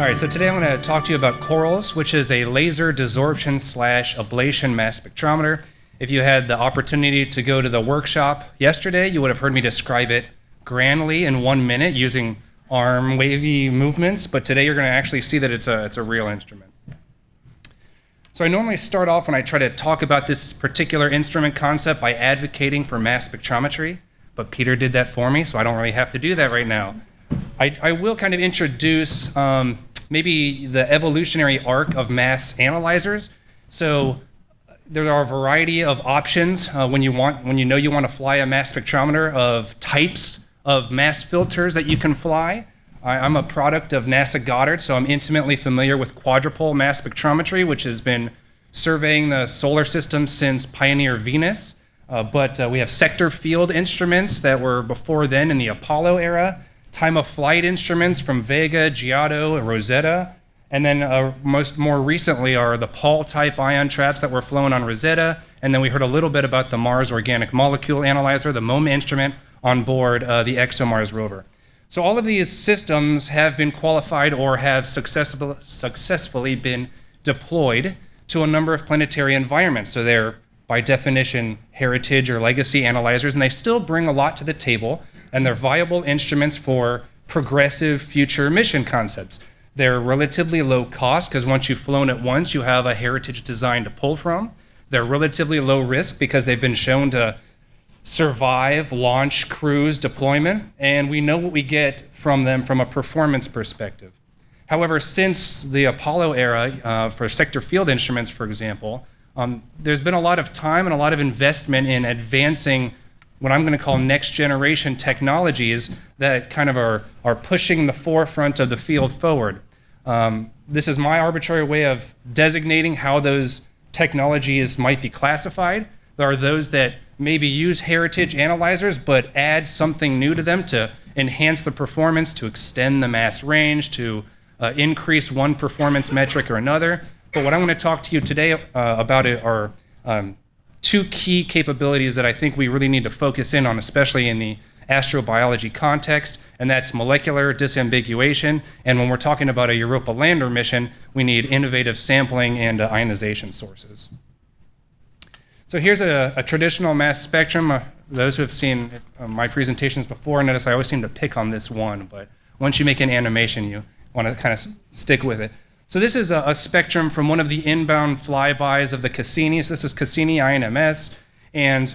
All right, so today I'm going to talk to you about corals, which is a laser desorption / ablation mass spectrometer. If you had the opportunity to go to the workshop yesterday, you would have heard me describe it grandly in 1 minute using arm wavy movements, but today you're going to actually see that it's a real instrument. So I normally start off when I try to talk about this particular instrument concept by advocating for mass spectrometry, but Peter did that for me, so I don't really have to do that right now. I will kind of introduce maybe the evolutionary arc of mass analyzers. So there are a variety of options when you know you want to fly a mass spectrometer of types of mass filters that you can fly. I'm a product of NASA Goddard, so I'm intimately familiar with quadrupole mass spectrometry, which has been surveying the solar system since Pioneer Venus. But we have sector field instruments that were before then in the Apollo era, time of flight instruments from Vega, Giotto, Rosetta, and then more recently are the Paul-type ion traps that were flown on Rosetta, and then we heard a little bit about the Mars Organic Molecule Analyzer, the MOMA instrument on board the ExoMars rover. So all of these systems have been qualified or have successfully been deployed to a number of planetary environments. So they're, by definition, heritage or legacy analyzers, and they still bring a lot to the table, and they're viable instruments for progressive future mission concepts. They're relatively low cost because once you've flown it once, you have a heritage design to pull from. They're relatively low risk because they've been shown to survive launch, cruise, deployment, and we know what we get from them from a performance perspective. However, since the Apollo era, for sector field instruments, for example, there's been a lot of time and a lot of investment in advancing what I'm going to call next generation technologies that kind of are pushing the forefront of the field forward. This is my arbitrary way of designating how those technologies might be classified. There are those that maybe use heritage analyzers but add something new to them to enhance the performance, to extend the mass range, to increase one performance metric or another. But what I'm going to talk to you today about are two key capabilities that I think we really need to focus in on, especially in the astrobiology context, and that's molecular disambiguation. And when we're talking about a Europa lander mission, we need innovative sampling and ionization sources. So here's a traditional mass spectrum. Those who have seen my presentations before notice I always seem to pick on this one, but once you make an animation, you want to kind of stick with it. So this is a spectrum from one of the inbound flybys of the Cassini. So this is Cassini INMS, and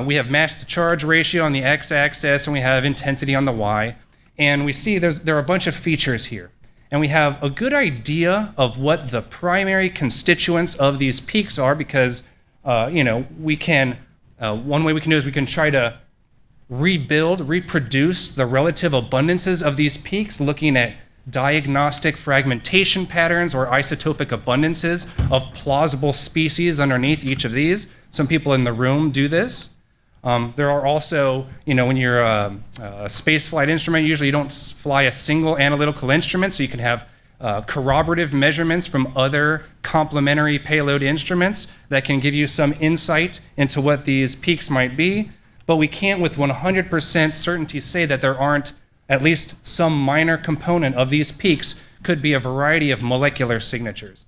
we have mass to charge ratio on the x-axis, and we have intensity on the y. And we see there are a bunch of features here. And we have a good idea of what the primary constituents of these peaks are because, we can, one way we can do is we can try to reproduce the relative abundances of these peaks, looking at diagnostic fragmentation patterns or isotopic abundances of plausible species underneath each of these. Some people in the room do this. There are also, when you're a spaceflight instrument, usually you don't fly a single analytical instrument, so you can have corroborative measurements from other complementary payload instruments that can give you some insight into what these peaks might be. But we can't with 100% certainty say that there aren't at least some minor component of these peaks could be a variety of molecular signatures.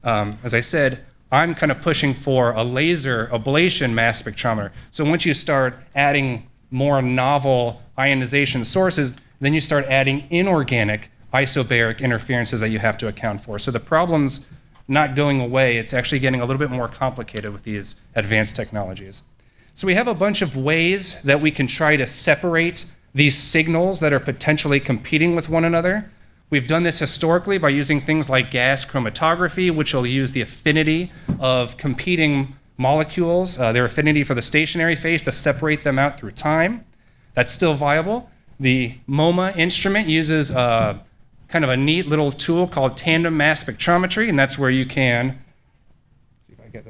As I said, I'm kind of pushing for a laser ablation mass spectrometer. So once you start adding more novel ionization sources, then you start adding inorganic isobaric interferences that you have to account for. So the problem's not going away, it's actually getting a little bit more complicated with these advanced technologies. So we have a bunch of ways that we can try to separate these signals that are potentially competing with one another. We've done this historically by using things like gas chromatography, which will use the affinity of competing molecules, their affinity for the stationary phase, to separate them out through time. That's still viable. The MOMA instrument uses kind of a neat little tool called tandem mass spectrometry, and that's where you can, see if I get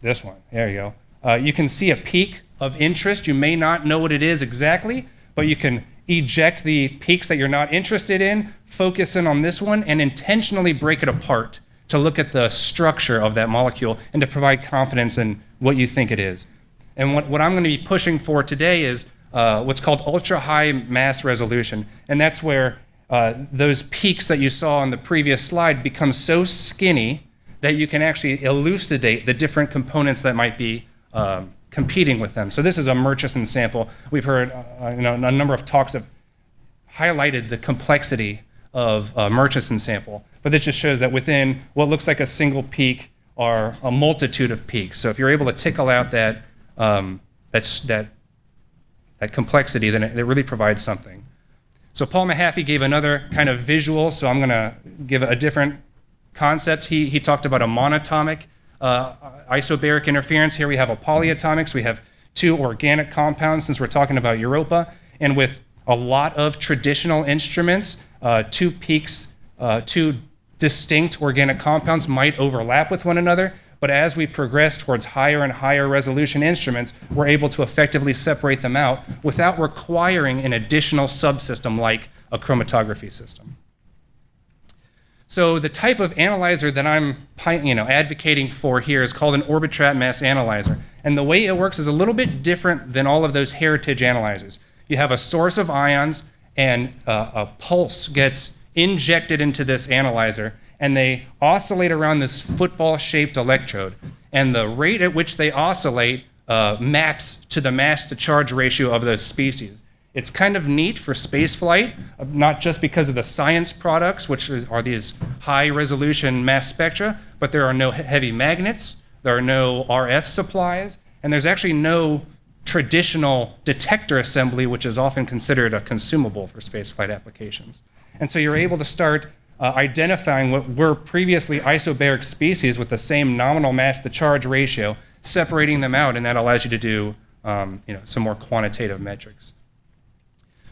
this one, there you go. You can see a peak of interest. You may not know what it is exactly, but you can eject the peaks that you're not interested in, focus in on this one, and intentionally break it apart to look at the structure of that molecule and to provide confidence in what you think it is. And what I'm going to be pushing for today is what's called ultra-high mass resolution, and that's where those peaks that you saw on the previous slide become so skinny that you can actually elucidate the different components that might be competing with them. So this is a Murchison sample. We've heard a number of talks have highlighted the complexity of a Murchison sample, but this just shows that within what looks like a single peak are a multitude of peaks. So if you're able to tickle out that complexity, then it really provides something. So Paul Mahaffey gave another kind of visual, so I'm going to give a different concept. He talked about a monatomic isobaric interference. Here we have a polyatomic, so we have two organic compounds since we're talking about Europa. And with a lot of traditional instruments, two peaks, two distinct organic compounds might overlap with one another. But as we progress towards higher and higher resolution instruments, we're able to effectively separate them out without requiring an additional subsystem like a chromatography system. So the type of analyzer that I'm advocating for here is called an Orbitrap mass analyzer. And the way it works is a little bit different than all of those heritage analyzers. You have a source of ions and a pulse gets injected into this analyzer, and they oscillate around this football-shaped electrode. And the rate at which they oscillate maps to the mass-to-charge ratio of those species. It's kind of neat for spaceflight, not just because of the science products, which are these high-resolution mass spectra, but there are no heavy magnets, there are no RF supplies, and there's actually no traditional detector assembly, which is often considered a consumable for spaceflight applications. And so you're able to start identifying what were previously isobaric species with the same nominal mass-to-charge ratio, separating them out, and that allows you to do some more quantitative metrics.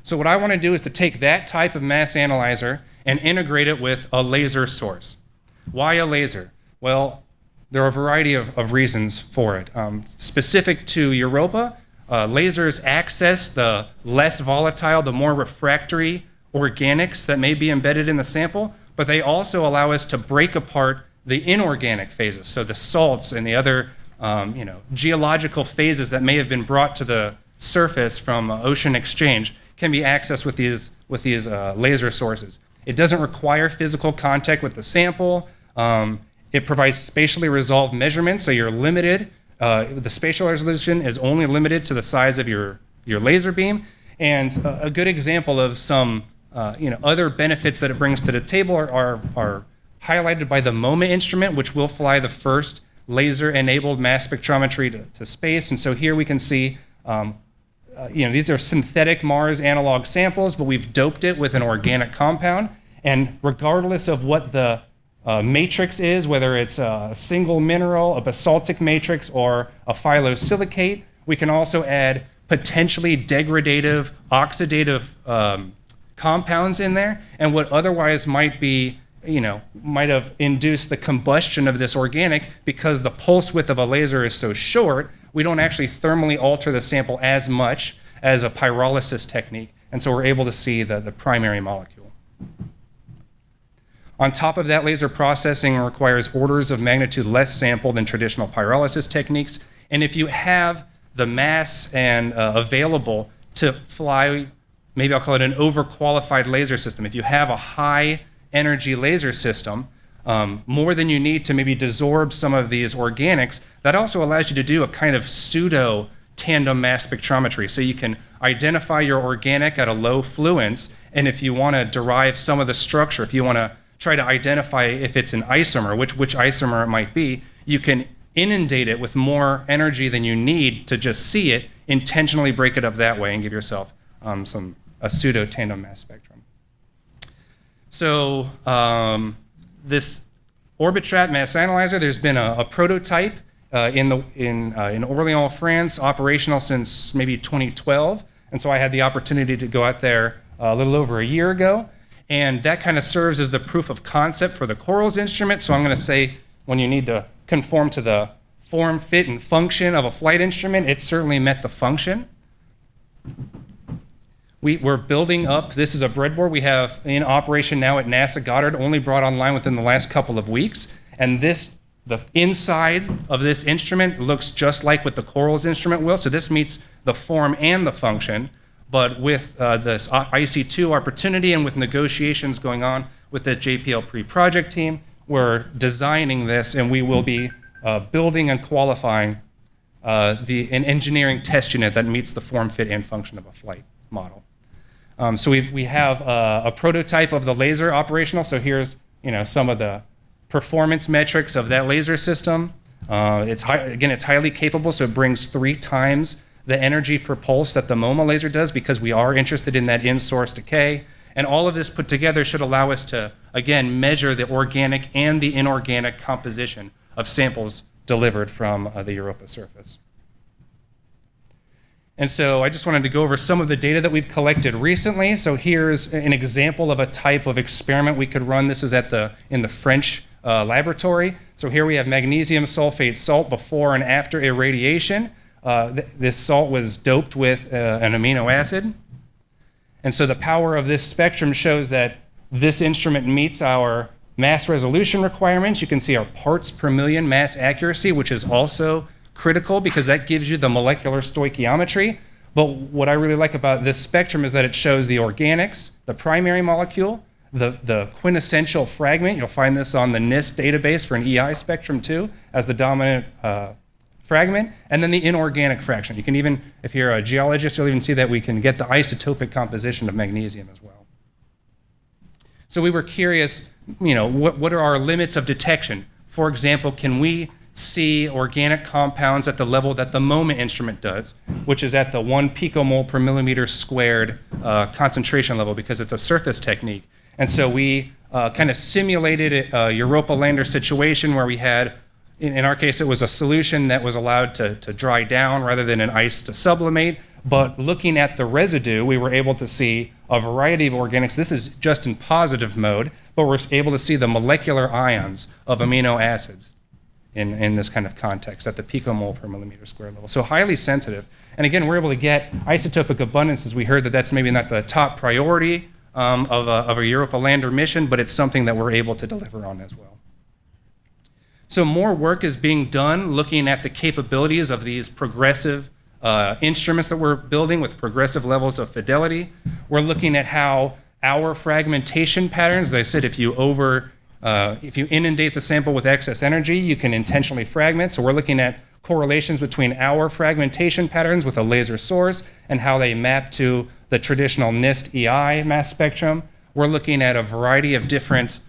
So what I want to do is to take that type of mass analyzer and integrate it with a laser source. Why a laser? Well, there are a variety of reasons for it. Specific to Europa, lasers access the less volatile, the more refractory organics that may be embedded in the sample, but they also allow us to break apart the inorganic phases, so the salts and the other geological phases that may have been brought to the surface from ocean exchange can be accessed with these laser sources. It doesn't require physical contact with the sample. It provides spatially resolved measurements, so you're limited. The spatial resolution is only limited to the size of your laser beam. And a good example of some other benefits that it brings to the table are highlighted by the MoMA instrument, which will fly the first laser-enabled mass spectrometry to space. And so here we can see, these are synthetic Mars analog samples, but we've doped it with an organic compound. And regardless of what the matrix is, whether it's a single mineral, a basaltic matrix, or a phyllosilicate, we can also add potentially degradative, oxidative compounds in there, and what otherwise might be, might have induced the combustion of this organic because the pulse width of a laser is so short, we don't actually thermally alter the sample as much as a pyrolysis technique, and so we're able to see the primary molecule. On top of that, laser processing requires orders of magnitude less sample than traditional pyrolysis techniques, and if you have the mass and available to fly, maybe I'll call it an overqualified laser system. If you have a high energy laser system, more than you need to maybe desorb some of these organics, that also allows you to do a kind of pseudo tandem mass spectrometry. So you can identify your organic at a low fluence, and if you want to derive some of the structure, if you want to try to identify if it's an isomer, which isomer it might be, you can inundate it with more energy than you need to just see it, intentionally break it up that way and give yourself a pseudo tandem mass spectrum. So this Orbitrap mass analyzer, there's been a prototype in Orléans, France, operational since maybe 2012, and so I had the opportunity to go out there a little over a year ago, and that kind of serves as the proof of concept for the Corals instrument. So I'm going to say when you need to conform to the form, fit, and function of a flight instrument, it certainly met the function. We're building up, this is a breadboard we have in operation now at NASA Goddard, only brought online within the last couple of weeks. And the inside of this instrument looks just like what the Corals instrument will, so this meets the form and the function. But with this IC2 opportunity and with negotiations going on with the JPL pre-project team, we're designing this, and we will be building and qualifying an engineering test unit that meets the form, fit, and function of a flight model. So we have a prototype of the laser operational. So here's some of the performance metrics of that laser system. It's highly capable, so it brings 3 times the energy per pulse that the MoMA laser does, because we are interested in that in-source decay. And all of this put together should allow us to, again, measure the organic and the inorganic composition of samples delivered from the Europa surface. And so I just wanted to go over some of the data that we've collected recently. So here's an example of a type of experiment we could run. This is in the French laboratory. So here we have magnesium sulfate salt before and after irradiation. This salt was doped with an amino acid. And so the power of this spectrum shows that this instrument meets our mass resolution requirements. You can see our parts per million mass accuracy, which is also critical because that gives you the molecular stoichiometry. But what I really like about this spectrum is that it shows the organics, the primary molecule, the quintessential fragment. You'll find this on the NIST database for an EI spectrum too, as the dominant fragment, and then the inorganic fraction. You can even, if you're a geologist, you'll even see that we can get the isotopic composition of magnesium as well. So we were curious, what are our limits of detection? For example, can we see organic compounds at the level that the MoMA instrument does, which is at the 1 picomole per millimeter squared concentration level, because it's a surface technique. And so we kind of simulated a Europa lander situation where we had, in our case, it was a solution that was allowed to dry down rather than an ice to sublimate. But looking at the residue, we were able to see a variety of organics. This is just in positive mode, but we're able to see the molecular ions of amino acids in this kind of context at the picomole per millimeter squared level. So highly sensitive. And again, we're able to get isotopic abundance, as we heard that that's maybe not the top priority of a Europa lander mission, but it's something that we're able to deliver on as well. So more work is being done looking at the capabilities of these progressive instruments that we're building with progressive levels of fidelity. We're looking at how our fragmentation patterns, as I said, if you inundate the sample with excess energy, you can intentionally fragment. So we're looking at correlations between our fragmentation patterns with a laser source and how they map to the traditional NIST EI mass spectrum. We're looking at a variety of different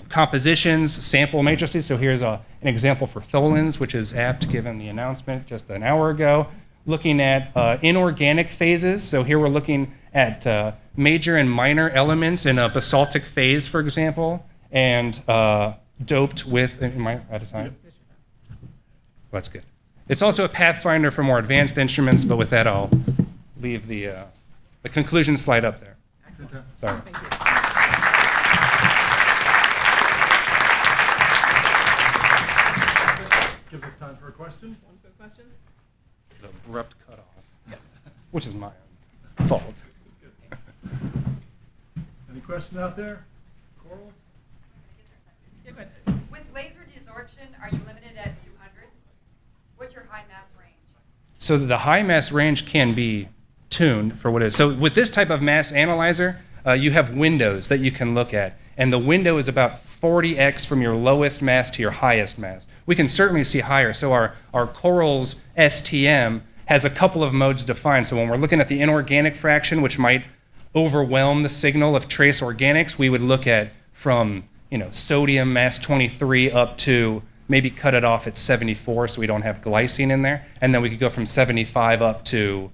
compositions, sample matrices. So here's an example for tholins, which is apt given the announcement just an hour ago. Looking at inorganic phases. So here we're looking at major and minor elements in a basaltic phase, for example, and doped with, am I out of time? Well, that's good. It's also a Pathfinder for more advanced instruments, but with that, I'll leave the conclusion slide up there. Excellent. Sorry. Thank you. Gives us time for a question. One quick question. The abrupt cutoff. Yes. Which is my own fault. Any question out there? Corals? With laser desorption, are you limited at 200? What's your high mass range? So the high mass range can be tuned for what it is. So with this type of mass analyzer, you have windows that you can look at. And the window is about 40x from your lowest mass to your highest mass. We can certainly see higher. So our Corals STM has a couple of modes defined. So when we're looking at the inorganic fraction, which might overwhelm the signal of trace organics, we would look at from sodium mass 23 up to maybe cut it off at 74 so we don't have glycine in there. And then we could go from 75 up to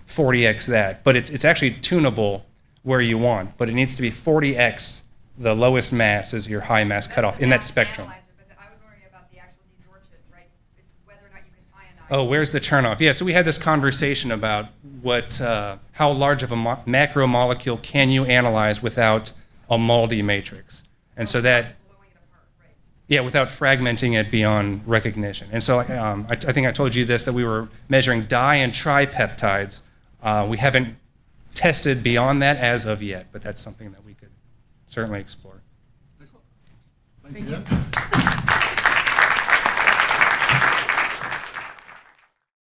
40x that. But it's actually tunable where you want, but it needs to be 40x the lowest mass is your high mass cutoff in that spectrum. Analyzer, but I was wondering about the actual desorption, right? It's whether or not you can ionize. Oh, where's the turnoff? Yeah, so we had this conversation about how large of a macromolecule can you analyze without a MALDI matrix. And so that, Blowing it apart, right? yeah, without fragmenting it beyond recognition. And so I think I told you this, that we were measuring di and tripeptides. We haven't tested beyond that as of yet, but that's something that we could certainly explore. Excellent. Thanks again.